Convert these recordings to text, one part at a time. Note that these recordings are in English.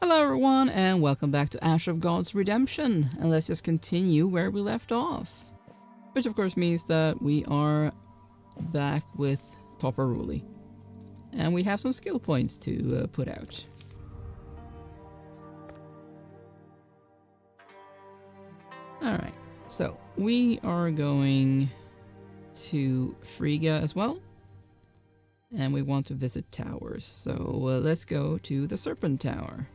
Hello everyone and welcome back to Ash of God's Redemption, and let's just continue where we left off. Which of course means that we are back with Popper Rouley. And we have some skill points to put out. Alright, so we are going to Frigga as well. And we want to visit towers, so let's go to the Serpent Tower.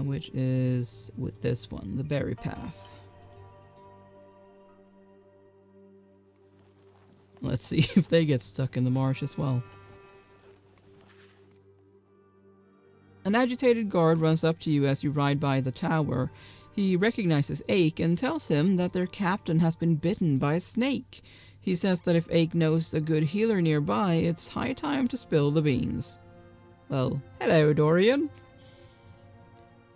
Which is with this one, the Berry Path. Let's see if they get stuck in the marsh as well. An agitated guard runs up to you as you ride by the tower. He recognizes Ake and tells him that their captain has been bitten by a snake. He says that if Ake knows a good healer nearby, it's high time to spill the beans. Well, hello, Dorian.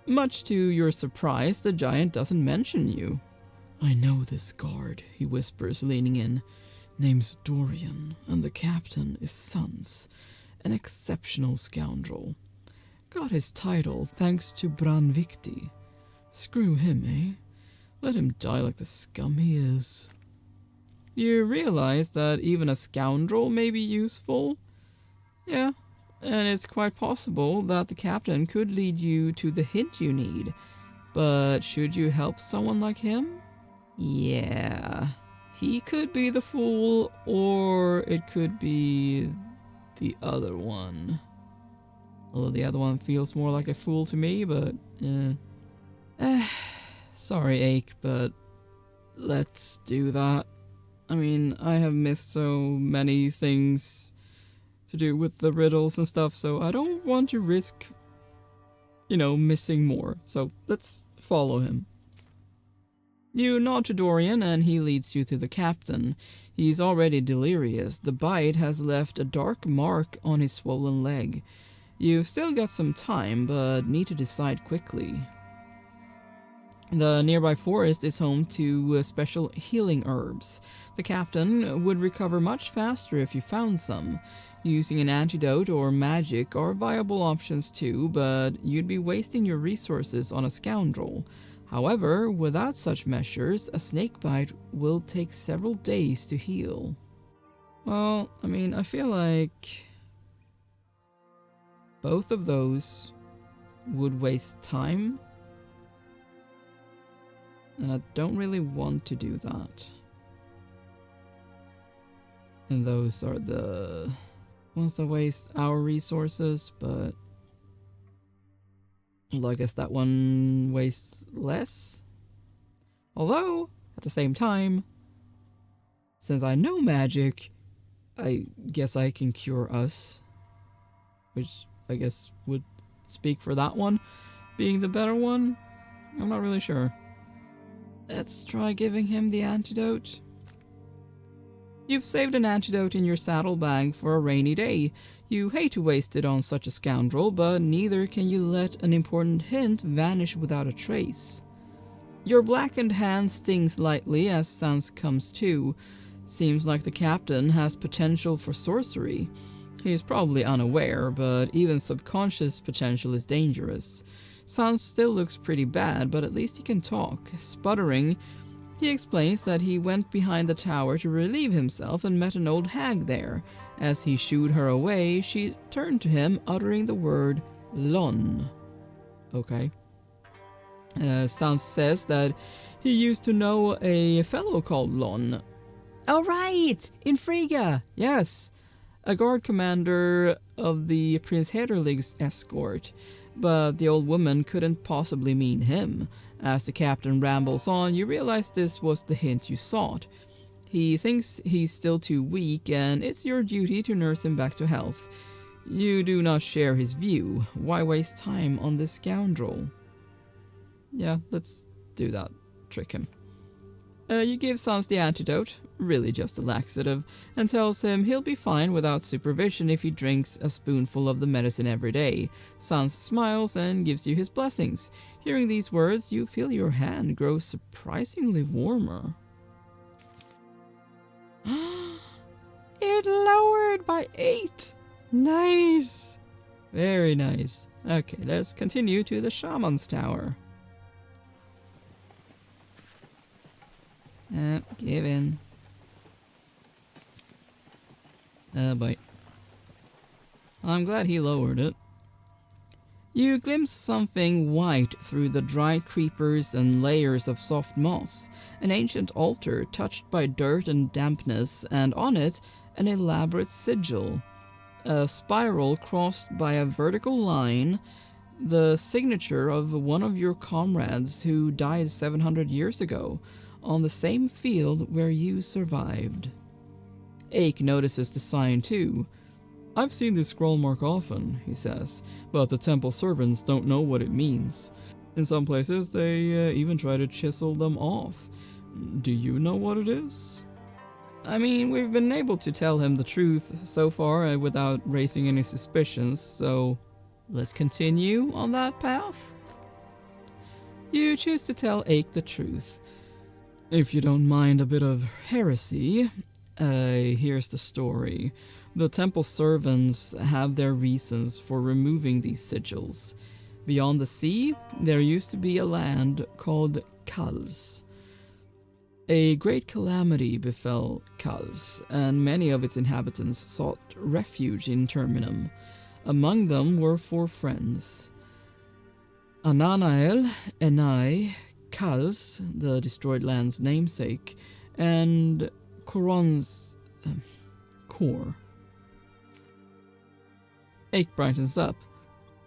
Much to your surprise, the giant doesn't mention you. I know this guard, he whispers, leaning in. Name's Dorian, and the captain is Sans, an exceptional scoundrel. Got his title thanks to Branvikti. Screw him, eh? Let him die like the scum he is. You realize that even a scoundrel may be useful? Yeah. And it's quite possible that the captain could lead you to the hint you need. But should you help someone like him? Yeah. He could be the fool, or it could be the other one. Although the other one feels more like a fool to me, but sorry, Ake, but let's do that. I mean, I have missed so many things to do with the riddles and stuff, so I don't want to risk, missing more. So let's follow him. You nod to Dorian and he leads you to the captain. He's already delirious. The bite has left a dark mark on his swollen leg. You've still got some time, but need to decide quickly. The nearby forest is home to special healing herbs. The captain would recover much faster if you found some. Using an antidote or magic are viable options too, but you'd be wasting your resources on a scoundrel. However, without such measures, a snakebite will take several days to heal. Well, I mean, I feel like both of those would waste time. And I don't really want to do that. And those are the ones that waste our resources, but well, I guess that one wastes less. Although, at the same time, since I know magic, I guess I can cure us. Which I guess would speak for that one being the better one. I'm not really sure. Let's try giving him the antidote. You've saved an antidote in your saddlebag for a rainy day. You hate to waste it on such a scoundrel, but neither can you let an important hint vanish without a trace. Your blackened hand stings lightly as Sans comes to. Seems like the captain has potential for sorcery. He's probably unaware, but even subconscious potential is dangerous. Sans still looks pretty bad, but at least he can talk. Sputtering, he explains that he went behind the tower to relieve himself and met an old hag there. As he shooed her away, she turned to him, uttering the word Lon. Okay. Sans says that he used to know a fellow called Lon. Oh right! In Frigga! Yes! A guard commander of the Prince Hederlig's escort. But the old woman couldn't possibly mean him. As the captain rambles on, you realize this was the hint you sought. He thinks he's still too weak, and it's your duty to nurse him back to health. You do not share his view. Why waste time on this scoundrel? Yeah, let's do that. Trick him. You give Sans the antidote, really just a laxative, and tells him he'll be fine without supervision if he drinks a spoonful of the medicine every day. Sans smiles and gives you his blessings. Hearing these words, you feel your hand grow surprisingly warmer. It lowered by 8! Nice! Very nice. Okay, let's continue to the Shaman's Tower. Give in. Boy. I'm glad he lowered it. You glimpse something white through the dried creepers and layers of soft moss, an ancient altar touched by dirt and dampness, and on it, an elaborate sigil. A spiral crossed by a vertical line, the signature of one of your comrades who died 700 years ago, on the same field where you survived. Ake notices the sign too. I've seen this scroll mark often, he says, but the temple servants don't know what it means. In some places, they even try to chisel them off. Do you know what it is? I mean, we've been able to tell him the truth so far without raising any suspicions, so let's continue on that path. You choose to tell Ake the truth. If you don't mind a bit of heresy, here's the story. The temple servants have their reasons for removing these sigils. Beyond the sea, there used to be a land called Kals. A great calamity befell Kals, and many of its inhabitants sought refuge in Terminum. Among them were 4 friends. Ananael, Enai, Kals, the destroyed land's namesake, and Koron's core. Ake brightens up.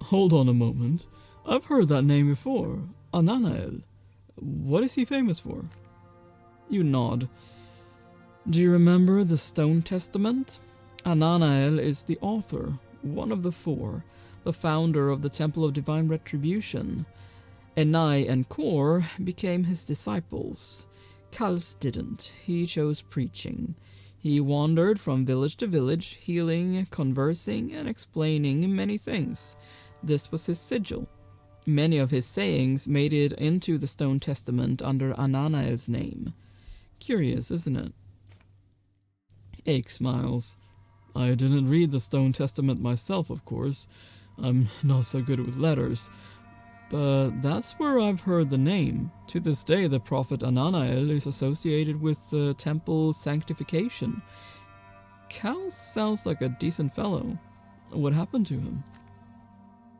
Hold on a moment. I've heard that name before. Ananael. What is he famous for? You nod. Do you remember the Stone Testament? Ananael is the author, one of the 4, the founder of the Temple of Divine Retribution. Enai and Kor became his disciples. Kals didn't. He chose preaching. He wandered from village to village, healing, conversing, and explaining many things. This was his sigil. Many of his sayings made it into the Stone Testament under Ananael's name. Curious, isn't it? Ake smiles. I didn't read the Stone Testament myself, of course. I'm not so good with letters. But that's where I've heard the name. To this day, the prophet Ananael is associated with the temple sanctification. Cal sounds like a decent fellow. What happened to him?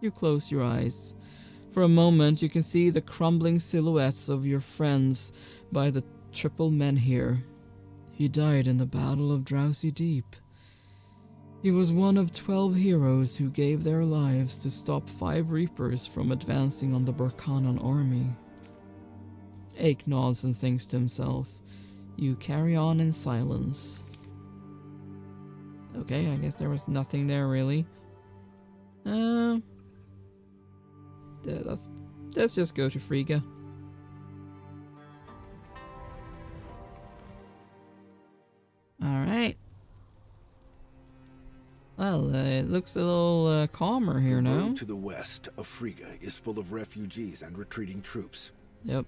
You close your eyes. For a moment, you can see the crumbling silhouettes of your friends by the triple menhir. He died in the Battle of Drowsy Deep. He was one of 12 heroes who gave their lives to stop 5 Reapers from advancing on the Burkanan army. Ake nods and thinks to himself. You carry on in silence. Okay, I guess there was nothing there really. Let's just go to Frigga. Alright. Well, it looks a little calmer here now. The road to the west of Frigga is full of refugees and retreating troops. Yep.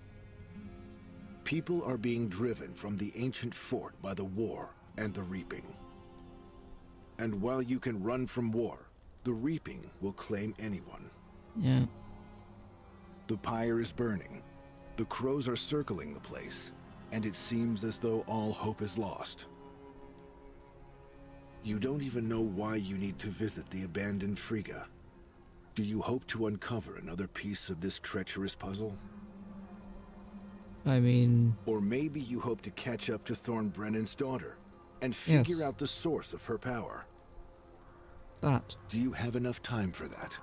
People are being driven from the ancient fort by the war and the reaping. And while you can run from war, the reaping will claim anyone. Yeah. The pyre is burning. The crows are circling the place, and it seems as though all hope is lost. You don't even know why you need to visit the abandoned Frigga. Do you hope to uncover another piece of this treacherous puzzle? I mean... Or maybe you hope to catch up to Thorn Brennan's daughter and figure out the source of her power. That. Do you have enough time for that?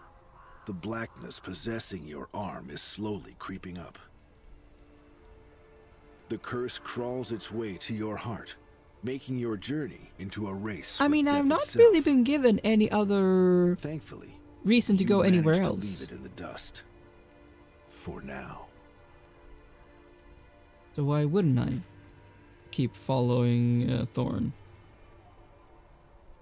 The blackness possessing your arm is slowly creeping up. The curse crawls its way to your heart, making your journey into a race. I mean, I've not really been given any other thankfully reason to go anywhere else. To leave it in the dust. For now. So why wouldn't I keep following Thorn?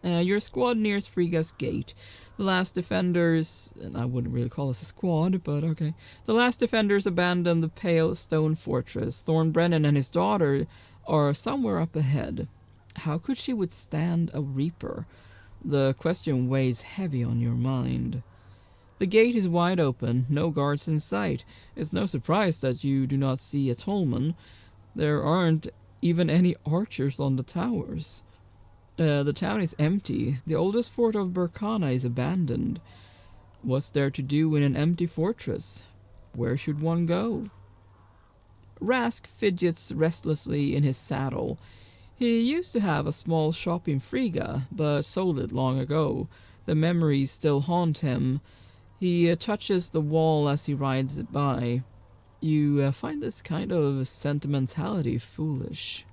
Your squad nears Frigga's gate. The last defenders, and I wouldn't really call this a squad, but okay. The last defenders abandoned the pale stone fortress. Thorn Brenin and his daughter are somewhere up ahead. How could she withstand a Reaper? The question weighs heavy on your mind. The gate is wide open, no guards in sight. It's no surprise that you do not see a tollman. There aren't even any archers on the towers. The town is empty. The oldest fort of Burkana is abandoned. What's there to do in an empty fortress? Where should one go? Rask fidgets restlessly in his saddle. He used to have a small shop in Friga, but sold it long ago. The memories still haunt him. He touches the wall as he rides it by. You find this kind of sentimentality foolish.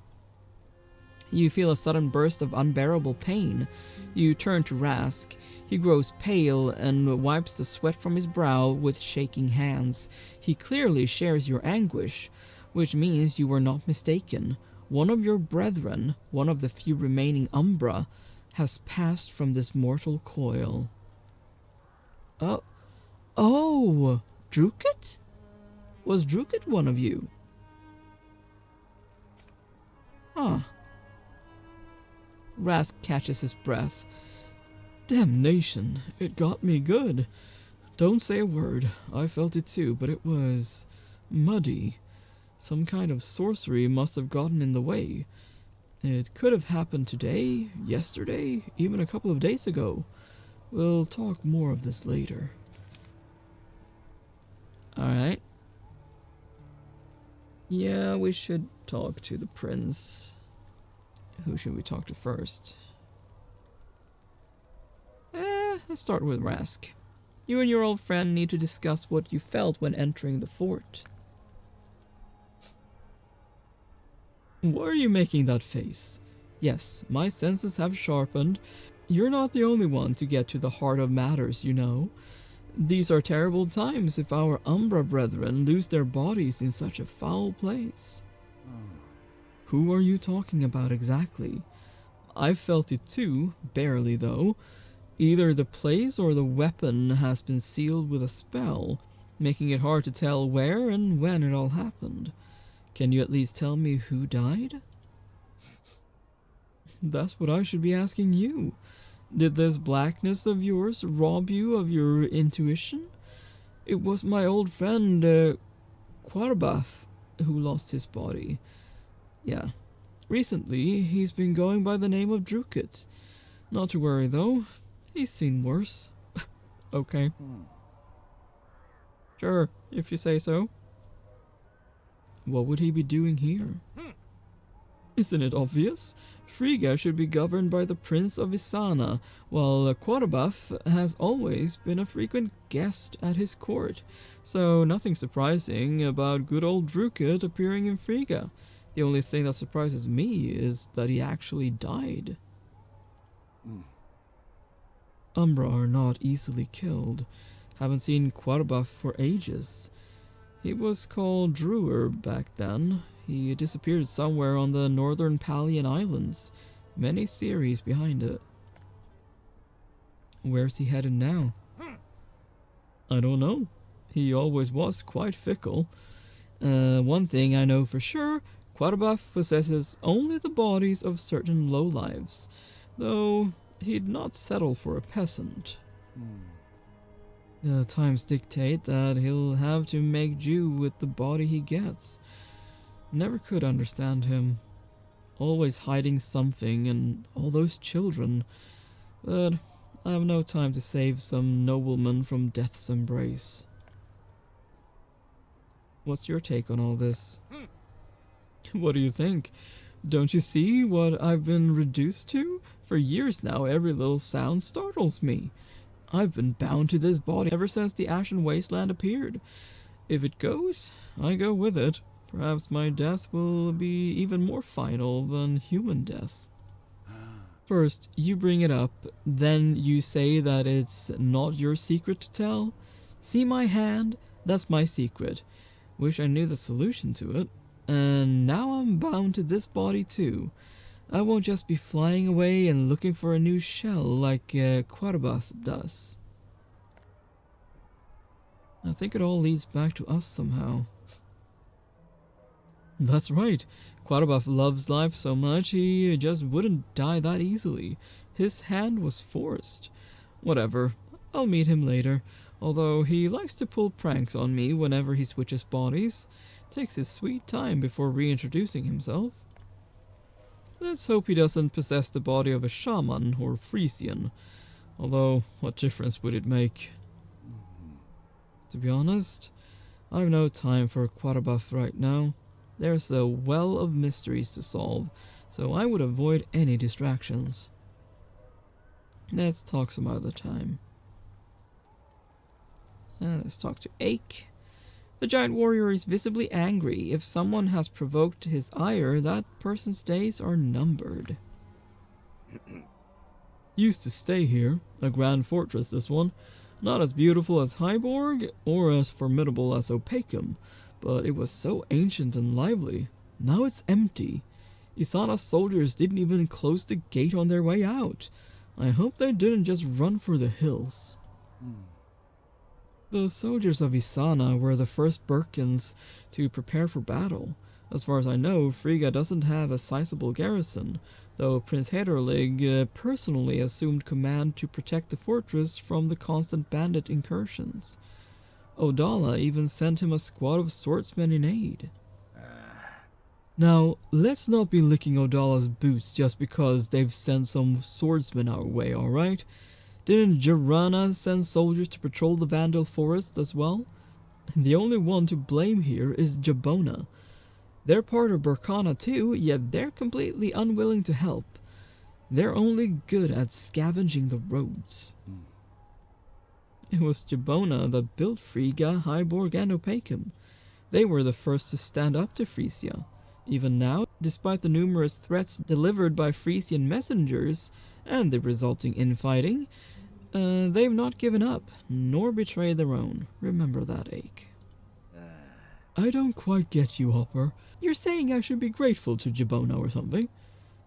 You feel a sudden burst of unbearable pain. You turn to Rask. He grows pale and wipes the sweat from his brow with shaking hands. He clearly shares your anguish, which means you were not mistaken. One of your brethren, one of the few remaining Umbra, has passed from this mortal coil. Oh, Drukit? Was Drukit one of you? Huh. Rask catches his breath. Damnation, it got me good. Don't say a word. I felt it too, but it was muddy. Some kind of sorcery must have gotten in the way. It could have happened today, yesterday, even a couple of days ago. We'll talk more of this later. Alright. Yeah, we should talk to the prince. Who should we talk to first? Let's start with Rask. You and your old friend need to discuss what you felt when entering the fort. Why are you making that face? Yes, my senses have sharpened. You're not the only one to get to the heart of matters, you know. These are terrible times if our Umbra brethren lose their bodies in such a foul place. Who are you talking about exactly? I've felt it too, barely though. Either the place or the weapon has been sealed with a spell, making it hard to tell where and when it all happened. Can you at least tell me who died? That's what I should be asking you. Did this blackness of yours rob you of your intuition? It was my old friend, Quarbaf, who lost his body. Yeah. Recently, he's been going by the name of Drukit. Not to worry, though. He's seen worse. Okay. Sure, if you say so. What would he be doing here? Isn't it obvious? Friga should be governed by the Prince of Isana, while Quarbaf has always been a frequent guest at his court. So nothing surprising about good old Drukit appearing in Friga. The only thing that surprises me is that he actually died. Umbra are not easily killed. Haven't seen Quarbaf for ages. He was called Druer back then. He disappeared somewhere on the northern Palian Islands. Many theories behind it. Where's he headed now? I don't know. He always was quite fickle. One thing I know for sure, Quarbaf possesses only the bodies of certain lowlives, though he'd not settle for a peasant. The times dictate that he'll have to make do with the body he gets. Never could understand him. Always hiding something, and all those children. But I have no time to save some nobleman from death's embrace. What's your take on all this? What do you think? Don't you see what I've been reduced to? For years now, every little sound startles me. I've been bound to this body ever since the Ashen Wasteland appeared. If it goes, I go with it. Perhaps my death will be even more final than human death. First, you bring it up, then you say that it's not your secret to tell. See my hand? That's my secret. Wish I knew the solution to it. And now I'm bound to this body too. I won't just be flying away and looking for a new shell like Quarbaf does. I think it all leads back to us somehow. That's right. Quarbaf loves life so much he just wouldn't die that easily. His hand was forced. Whatever, I'll meet him later, although he likes to pull pranks on me whenever he switches bodies. Takes his sweet time before reintroducing himself. Let's hope he doesn't possess the body of a shaman or Frisian, although what difference would it make? To be honest, I've no time for Quarabuff right now. There's a well of mysteries to solve, so I would avoid any distractions. Let's talk some other time. Let's talk to Ake. The giant warrior is visibly angry. If someone has provoked his ire, that person's days are numbered. Used to stay here, a grand fortress this one. Not as beautiful as Hyborg, or as formidable as Opacum, but it was so ancient and lively. Now it's empty. Isana's soldiers didn't even close the gate on their way out. I hope they didn't just run for the hills. The soldiers of Isana were the first Birkins to prepare for battle. As far as I know, Frigga doesn't have a sizable garrison, though Prince Hederlig personally assumed command to protect the fortress from the constant bandit incursions. Odala even sent him a squad of swordsmen in aid. Now, let's not be licking Odala's boots just because they've sent some swordsmen our way, alright? Didn't Jarana send soldiers to patrol the Vandal forest as well? The only one to blame here is Jabona. They're part of Burkana too, yet they're completely unwilling to help. They're only good at scavenging the roads. It was Jabona that built Frigga, Hyborg, and Opacum. They were the first to stand up to Frisia. Even now, despite the numerous threats delivered by Frisian messengers and the resulting infighting, they've not given up, nor betrayed their own. Remember that, Ake. I don't quite get you, Hopper. You're saying I should be grateful to Jabona or something?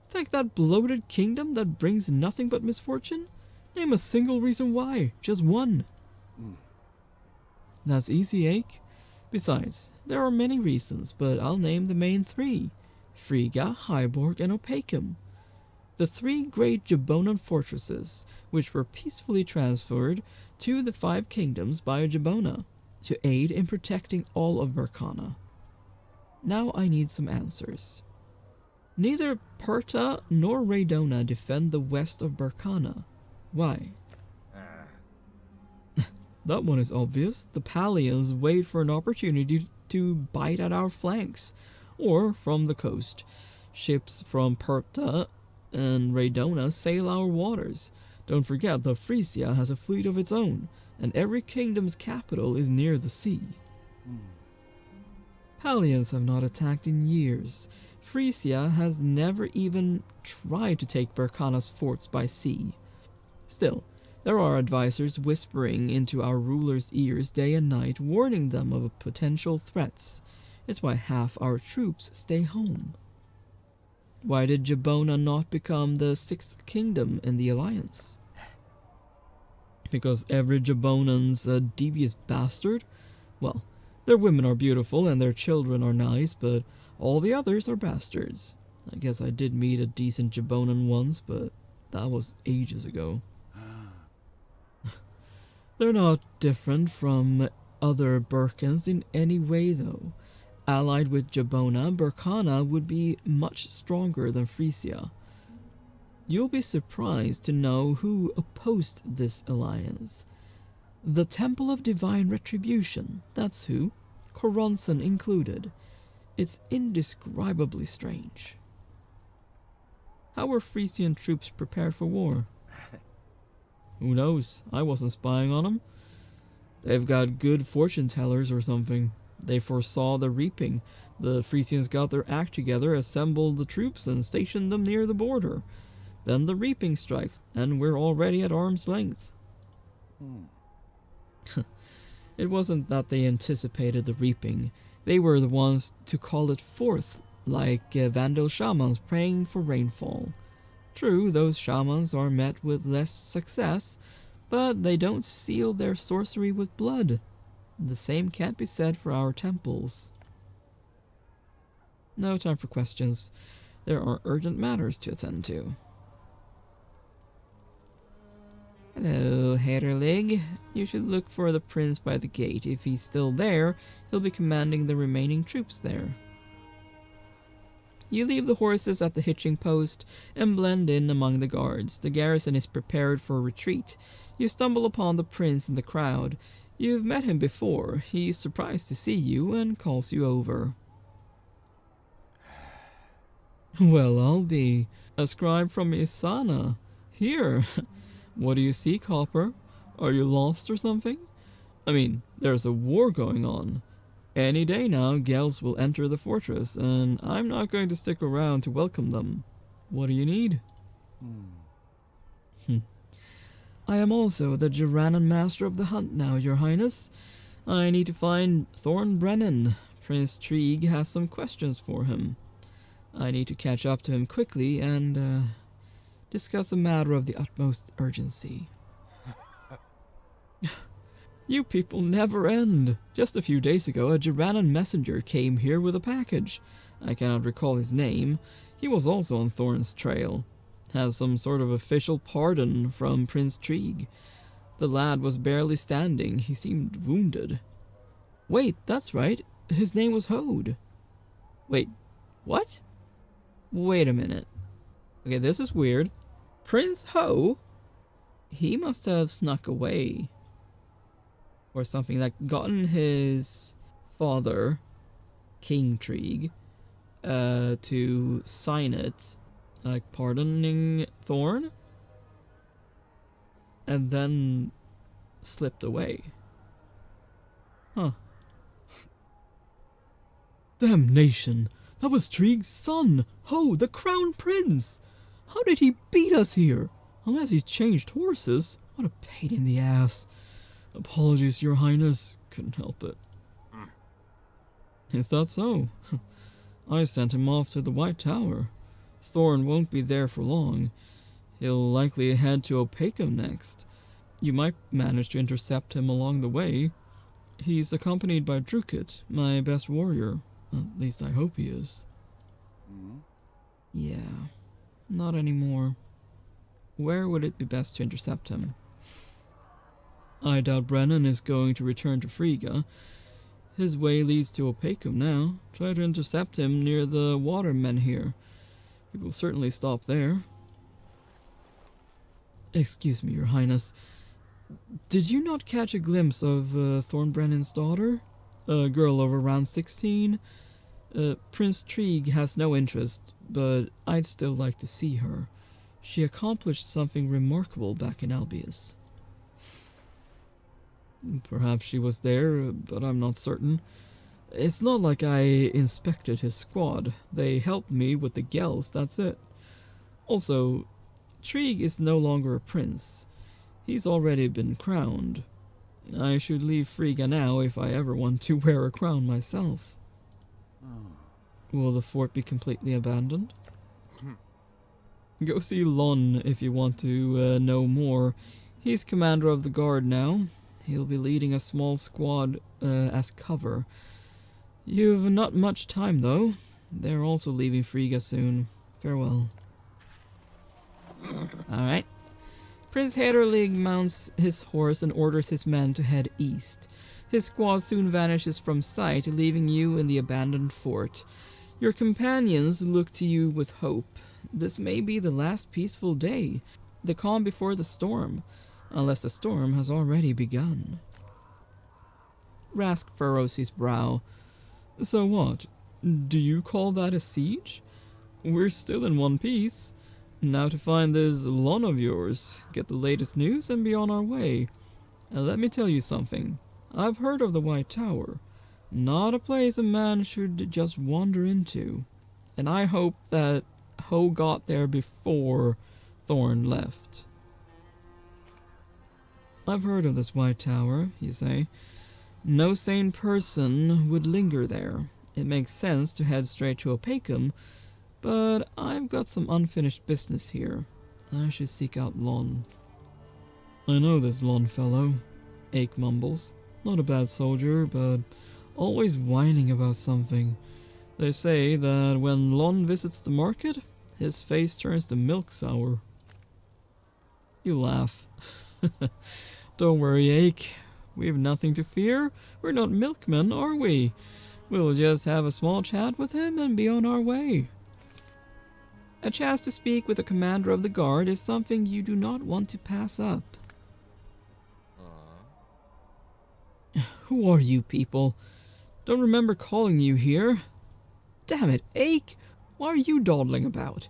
Thank that bloated kingdom that brings nothing but misfortune? Name a single reason why. Just one. That's easy, Ake. Besides, there are many reasons, but I'll name the main three. Frigga, Hyborg, and Opacum. The three great Jabonan fortresses, which were peacefully transferred to the five kingdoms by Jabona, to aid in protecting all of Burkana. Now I need some answers. Neither Parta nor Raidona defend the west of Burkana. Why? That one is obvious. The Palians wait for an opportunity to bite at our flanks, or from the coast. Ships from Parta and Raidona sail our waters. Don't forget that Frisia has a fleet of its own, and every kingdom's capital is near the sea. Palians have not attacked in years. Frisia has never even tried to take Burkana's forts by sea. Still, there are advisors whispering into our rulers' ears day and night, warning them of potential threats. It's why half our troops stay home. Why did Jabona not become the sixth kingdom in the alliance? Because every Jabonan's a devious bastard? Well, their women are beautiful and their children are nice, but all the others are bastards. I guess I did meet a decent Jabonan once, but that was ages ago. They're not different from other Burkans in any way, though. Allied with Jabona, Burkana would be much stronger than Frisia. You'll be surprised to know who opposed this alliance. The Temple of Divine Retribution, that's who. Koronson included. It's indescribably strange. How were Frisian troops prepared for war? Who knows? I wasn't spying on them. They've got good fortune tellers or something. They foresaw the reaping. The Frisians got their act together, assembled the troops, and stationed them near the border. Then the reaping strikes, and we're already at arm's length. It wasn't that they anticipated the reaping. They were the ones to call it forth, like Vandal shamans praying for rainfall. True, those shamans are met with less success, but they don't seal their sorcery with blood. The same can't be said for our temples. No time for questions. There are urgent matters to attend to. Hello, Haterlig. You should look for the prince by the gate. If he's still there, he'll be commanding the remaining troops there. You leave the horses at the hitching post and blend in among the guards. The garrison is prepared for retreat. You stumble upon the prince in the crowd. You've met him before. He's surprised to see you and calls you over. Well, I'll be. A scribe from Isana. Here. What do you see, Copper? Are you lost or something? I mean, there's a war going on. Any day now, Gels will enter the fortress, and I'm not going to stick around to welcome them. What do you need? I am also the Brenin master of the hunt now, Your Highness. I need to find Brenin. Prince Trieg has some questions for him. I need to catch up to him quickly and discuss a matter of the utmost urgency. You people never end. Just a few days ago, a Brenin messenger came here with a package. I cannot recall his name. He was also on Thorn's trail. Has some sort of official pardon from Prince Trieg. The lad was barely standing. He seemed wounded. Wait, that's right. His name was Hode. Wait, what? Wait a minute. Okay, this is weird. Prince Ho? He must have snuck away. Or something, like gotten his father, King Trieg, to sign it, like pardoning Thorn, and then slipped away. Huh. Damnation! That was Trieg's son, Ho, the Crown Prince! How did he beat us here? Unless he changed horses. What a pain in the ass. Apologies, Your Highness. Couldn't help it. Is that so? I sent him off to the White Tower. Thorn won't be there for long. He'll likely head to Opacum next. You might manage to intercept him along the way. He's accompanied by Drukit, my best warrior. At least I hope he is. Yeah, not anymore. Where would it be best to intercept him? I doubt Brenin is going to return to Frigga. His way leads to Opacum now. Try to intercept him near the watermen here. He will certainly stop there. Excuse me, Your Highness. Did you not catch a glimpse of Thornbrennan's daughter? A girl of around 16? Prince Trieg has no interest, but I'd still like to see her. She accomplished something remarkable back in Albius. Perhaps she was there, but I'm not certain. It's not like I inspected his squad. They helped me with the Gels, that's it. Also, Trieg is no longer a prince. He's already been crowned. I should leave Frigga now if I ever want to wear a crown myself. Will the fort be completely abandoned? Go see Lon if you want to know more. He's commander of the guard now. He'll be leading a small squad as cover. You've not much time, though. They're also leaving Frigga soon. Farewell. Alright. Prince Haderlig mounts his horse and orders his men to head east. His squad soon vanishes from sight, leaving you in the abandoned fort. Your companions look to you with hope. This may be the last peaceful day, the calm before the storm, unless the storm has already begun. Rask furrows his brow. So what? Do you call that a siege? We're still in one piece. Now to find this Lon of yours, get the latest news, and be on our way. And let me tell you something. I've heard of the White Tower. Not a place a man should just wander into. And I hope that Ho got there before Thorn left. I've heard of this White Tower, you say. No sane person would linger there. It makes sense to head straight to Opacum, but I've got some unfinished business here. I should seek out Lon. I know this Lon fellow, Ake mumbles. Not a bad soldier, but always whining about something. They say that when Lon visits the market, his face turns to milk sour. You laugh. Don't worry, Ake. We have nothing to fear. We're not milkmen, are we? We'll just have a small chat with him and be on our way. A chance to speak with the commander of the guard is something you do not want to pass up. Who are you people? Don't remember calling you here. Damn it, Ake! Why are you dawdling about?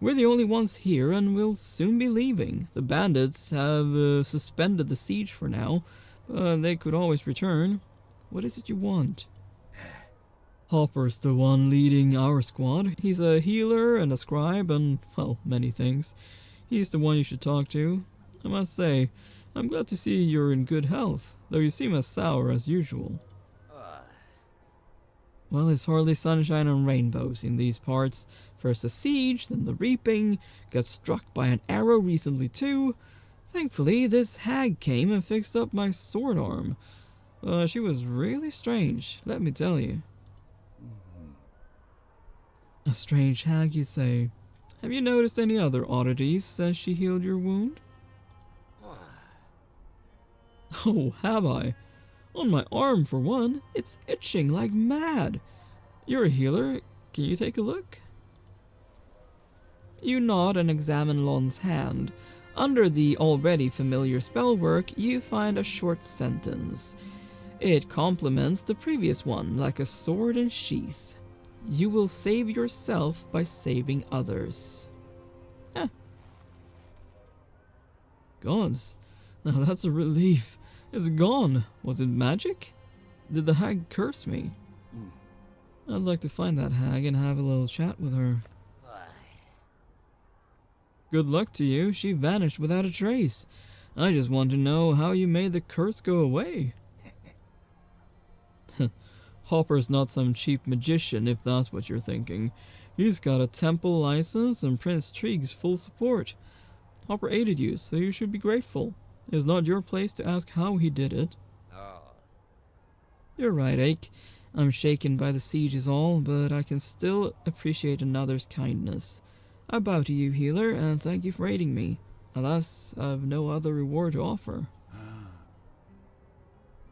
We're the only ones here and we'll soon be leaving. The bandits have suspended the siege for now, but they could always return. What is it you want? Hopper's the one leading our squad. He's a healer and a scribe and, well, many things. He's the one you should talk to. I must say, I'm glad to see you're in good health, though you seem as sour as usual. Well, it's hardly sunshine and rainbows in these parts. First the siege, then the reaping. Got struck by an arrow recently too. Thankfully, this hag came and fixed up my sword arm. She was really strange, let me tell you. A strange hag, you say? Have you noticed any other oddities since she healed your wound? Oh, have I? On my arm, for one. It's itching like mad. You're a healer. Can you take a look? You nod and examine Lon's hand. Under the already familiar spellwork, you find a short sentence. It complements the previous one, like a sword in sheath. You will save yourself by saving others. Gods, now that's a relief. It's gone. Was it magic? Did the hag curse me? I'd like to find that hag and have a little chat with her. Good luck to you. She vanished without a trace. I just want to know how you made the curse go away. Hopper's not some cheap magician, if that's what you're thinking. He's got a temple license and Prince Treeg's full support. Hopper aided you, so you should be grateful. It's not your place to ask how he did it. You're right, Ake. I'm shaken by the siege is all, but I can still appreciate another's kindness. I bow to you, healer, and thank you for aiding me. Alas, I've no other reward to offer.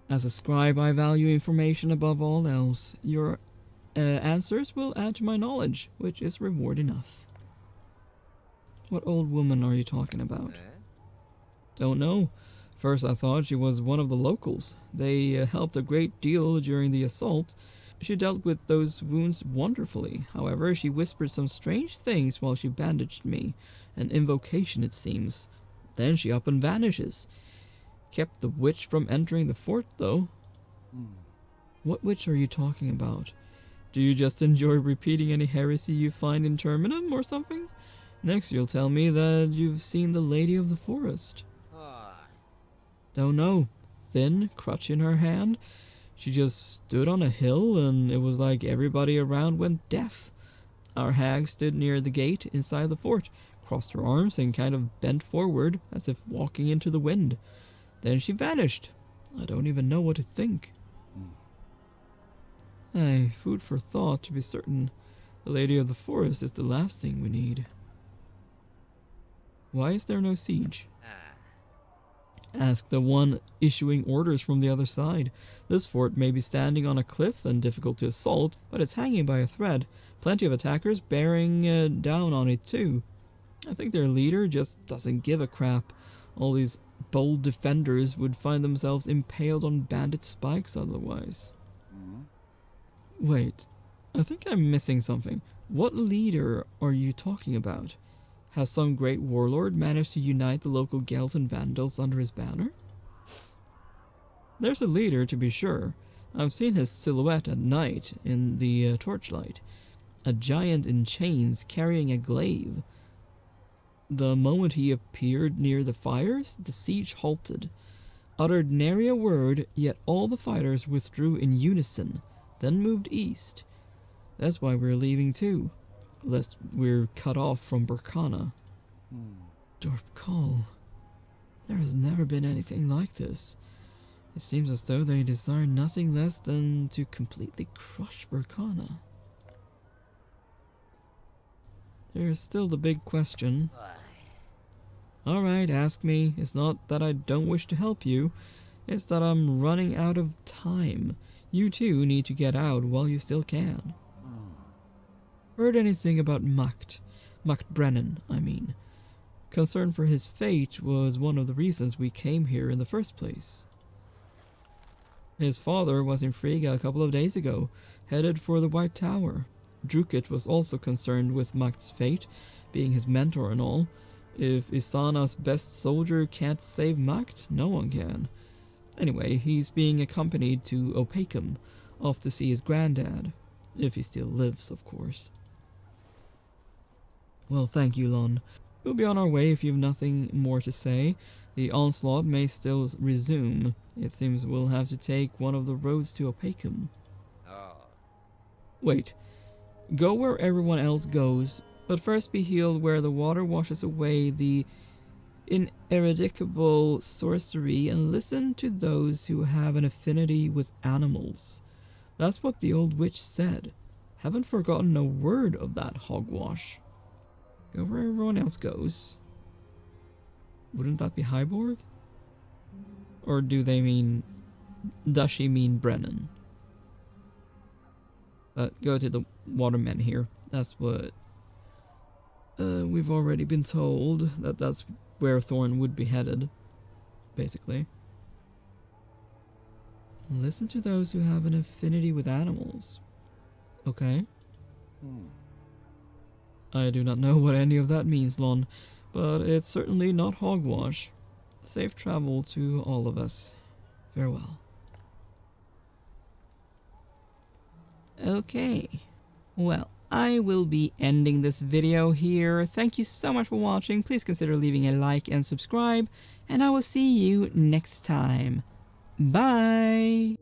As a scribe, I value information above all else. Your answers will add to my knowledge, which is reward enough. What old woman are you talking about? Don't know. First I thought she was one of the locals. They helped a great deal during the assault. She dealt with those wounds wonderfully. However, she whispered some strange things while she bandaged me. An invocation, it seems. Then she up and vanishes. Kept the witch from entering the fort, though. What witch are you talking about? Do you just enjoy repeating any heresy you find in Terminum or something? Next you'll tell me that you've seen the Lady of the Forest. Don't know. Thin, crutch in her hand. She just stood on a hill and it was like everybody around went deaf. Our hag stood near the gate inside the fort, crossed her arms and kind of bent forward as if walking into the wind. Then she vanished. I don't even know what to think. Aye, food for thought to be certain. The Lady of the Forest is the last thing we need. Why is there no siege? Ask the one issuing orders from the other side. This fort may be standing on a cliff and difficult to assault, but it's hanging by a thread. Plenty of attackers bearing down on it too. I think their leader just doesn't give a crap. All these bold defenders would find themselves impaled on bandit spikes otherwise. Wait, I think I'm missing something. What leader are you talking about? Has some great warlord managed to unite the local Gels and Vandals under his banner? There's a leader, to be sure. I've seen his silhouette at night in the torchlight. A giant in chains carrying a glaive. The moment he appeared near the fires, the siege halted. Uttered nary a word, yet all the fighters withdrew in unison, then moved east. That's why we're leaving too. Lest we're cut off from Burkana. Dorp Call. There has never been anything like this. It seems as though they desire nothing less than to completely crush Burkana. There is still the big question. Alright, ask me. It's not that I don't wish to help you, it's that I'm running out of time. You too need to get out while you still can. Heard anything about Brenin, I mean. Concern for his fate was one of the reasons we came here in the first place. His father was in Frigga a couple of days ago, headed for the White Tower. Drukit was also concerned with Makt's fate, being his mentor and all. If Isana's best soldier can't save Makt, no one can. Anyway, he's being accompanied to Opacum, off to see his granddad. If he still lives, of course. Well, thank you, Lon. We'll be on our way if you've nothing more to say. The onslaught may still resume. It seems we'll have to take one of the roads to Opacum. Wait. Go where everyone else goes, but first be healed where the water washes away the ineradicable sorcery and listen to those who have an affinity with animals. That's what the old witch said. Haven't forgotten a word of that hogwash. Go where everyone else goes. Wouldn't that be Hyborg? Or does she mean Brenin? But go to the watermen here. That's what we've already been told, that's where Thorn would be headed, basically. Listen to those who have an affinity with animals. Okay. I do not know what any of that means, Lon, but it's certainly not hogwash. Safe travel to all of us. Farewell. Okay. Well, I will be ending this video here. Thank you so much for watching. Please consider leaving a like and subscribe, and I will see you next time. Bye!